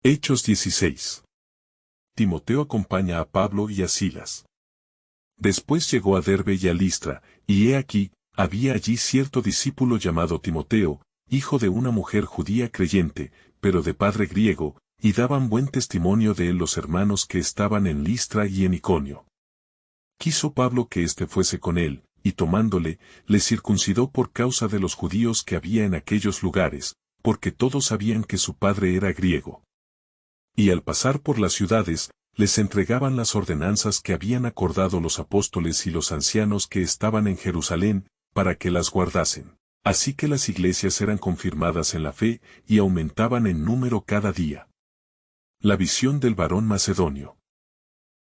Hechos 16. Timoteo acompaña a Pablo y a Silas. Después llegó a Derbe y a Listra, y he aquí, había allí cierto discípulo llamado Timoteo, hijo de una mujer judía creyente, pero de padre griego, y daban buen testimonio de él los hermanos que estaban en Listra y en Iconio. Quiso Pablo que éste fuese con él, y tomándole, le circuncidó por causa de los judíos que había en aquellos lugares, porque todos sabían que su padre era griego. Y al pasar por las ciudades, les entregaban las ordenanzas que habían acordado los apóstoles y los ancianos que estaban en Jerusalén, para que las guardasen. Así que las iglesias eran confirmadas en la fe, y aumentaban en número cada día. La visión del varón macedonio.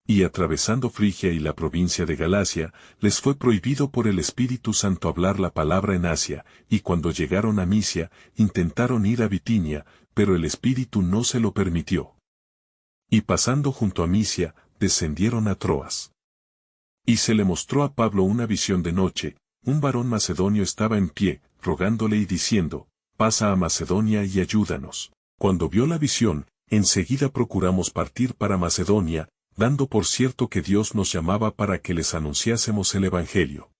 Y atravesando Frigia y la provincia de Galacia, les fue prohibido por el Espíritu Santo hablar la palabra en Asia, y cuando llegaron a Misia, intentaron ir a Bitinia, pero el Espíritu no se lo permitió. Y pasando junto a Misia, descendieron a Troas. Y se le mostró a Pablo una visión de noche, un varón macedonio estaba en pie, rogándole y diciendo, pasa a Macedonia y ayúdanos. Cuando vio la visión, enseguida procuramos partir para Macedonia, dando por cierto que Dios nos llamaba para que les anunciásemos el Evangelio.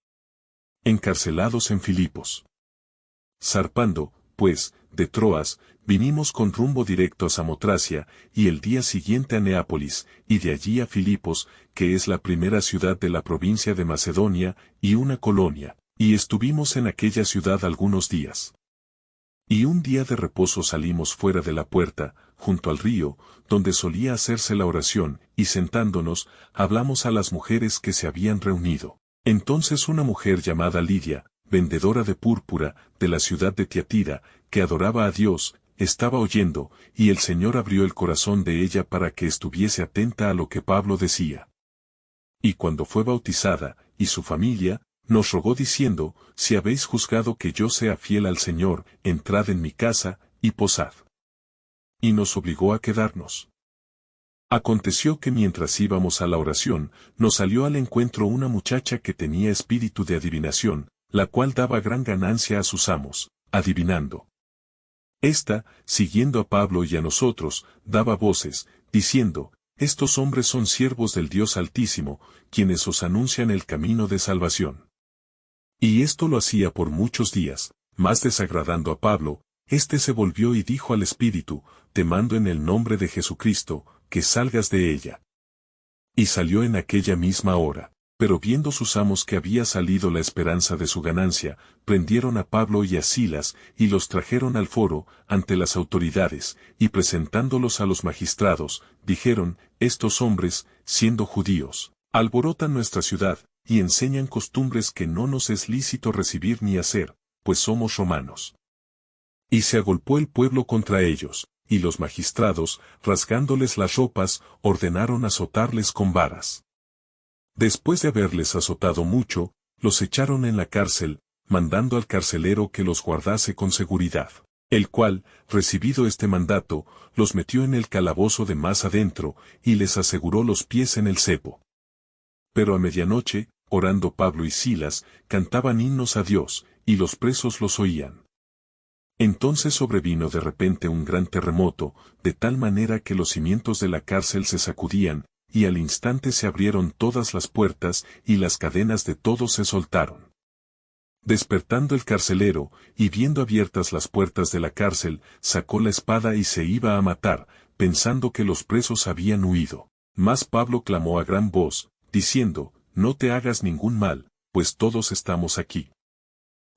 Encarcelados en Filipos. Zarpando, pues, de Troas, vinimos con rumbo directo a Samotracia, y el día siguiente a Neápolis, y de allí a Filipos, que es la primera ciudad de la provincia de Macedonia, y una colonia, y estuvimos en aquella ciudad algunos días. Y un día de reposo salimos fuera de la puerta, junto al río, donde solía hacerse la oración, y sentándonos, hablamos a las mujeres que se habían reunido. Entonces una mujer llamada Lidia, vendedora de púrpura, de la ciudad de Tiatira, que adoraba a Dios, estaba oyendo, y el Señor abrió el corazón de ella para que estuviese atenta a lo que Pablo decía. Y cuando fue bautizada, y su familia, nos rogó diciendo, si habéis juzgado que yo sea fiel al Señor, entrad en mi casa, y posad. Y nos obligó a quedarnos. Aconteció que mientras íbamos a la oración, nos salió al encuentro una muchacha que tenía espíritu de adivinación, la cual daba gran ganancia a sus amos, adivinando. Esta, siguiendo a Pablo y a nosotros, daba voces, diciendo, estos hombres son siervos del Dios Altísimo, quienes os anuncian el camino de salvación. Y esto lo hacía por muchos días, mas desagradando a Pablo, éste se volvió y dijo al espíritu, te mando en el nombre de Jesucristo, que salgas de ella. Y salió en aquella misma hora. Pero viendo sus amos que había salido la esperanza de su ganancia, prendieron a Pablo y a Silas, y los trajeron al foro, ante las autoridades, y presentándolos a los magistrados, dijeron, estos hombres, siendo judíos, alborotan nuestra ciudad, y enseñan costumbres que no nos es lícito recibir ni hacer, pues somos romanos. Y se agolpó el pueblo contra ellos, y los magistrados, rasgándoles las ropas, ordenaron azotarles con varas. Después de haberles azotado mucho, los echaron en la cárcel, mandando al carcelero que los guardase con seguridad, el cual, recibido este mandato, los metió en el calabozo de más adentro, y les aseguró los pies en el cepo. Pero a medianoche, orando Pablo y Silas, cantaban himnos a Dios, y los presos los oían. Entonces sobrevino de repente un gran terremoto, de tal manera que los cimientos de la cárcel se sacudían, y al instante se abrieron todas las puertas, y las cadenas de todos se soltaron. Despertando el carcelero, y viendo abiertas las puertas de la cárcel, sacó la espada y se iba a matar, pensando que los presos habían huido. Mas Pablo clamó a gran voz, diciendo, no te hagas ningún mal, pues todos estamos aquí.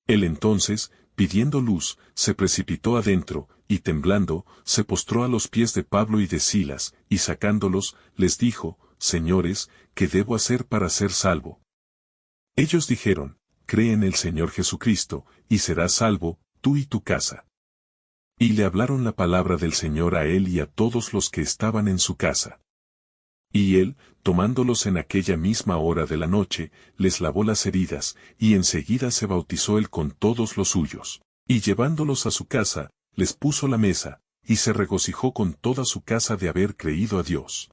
Él entonces, pidiendo luz, se precipitó adentro, y temblando, se postró a los pies de Pablo y de Silas, y sacándolos, les dijo, Señores, ¿qué debo hacer para ser salvo? Ellos dijeron, cree en el Señor Jesucristo, y serás salvo, tú y tu casa. Y le hablaron la palabra del Señor a él y a todos los que estaban en su casa. Y él, tomándolos en aquella misma hora de la noche, les lavó las heridas, y enseguida se bautizó él con todos los suyos. Y llevándolos a su casa, les puso la mesa, y se regocijó con toda su casa de haber creído a Dios.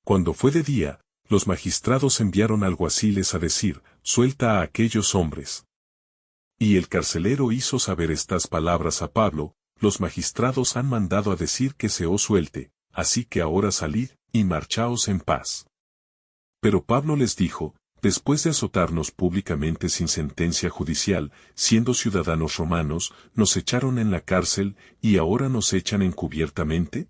Cuando fue de día, los magistrados enviaron alguaciles a decir, suelta a aquellos hombres. Y el carcelero hizo saber estas palabras a Pablo, los magistrados han mandado a decir que se os suelte, así que ahora salid, y marchaos en paz. Pero Pablo les dijo, después de azotarnos públicamente sin sentencia judicial, siendo ciudadanos romanos, ¿nos echaron en la cárcel, y ahora nos echan encubiertamente?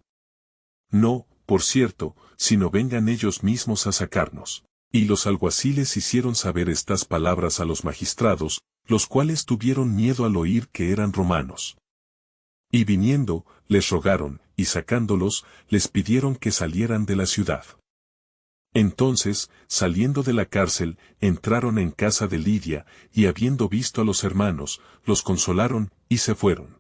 No, por cierto, sino vengan ellos mismos a sacarnos. Y los alguaciles hicieron saber estas palabras a los magistrados, los cuales tuvieron miedo al oír que eran romanos. Y viniendo, les rogaron, y sacándolos, les pidieron que salieran de la ciudad. Entonces, saliendo de la cárcel, entraron en casa de Lidia, y habiendo visto a los hermanos, los consolaron, y se fueron.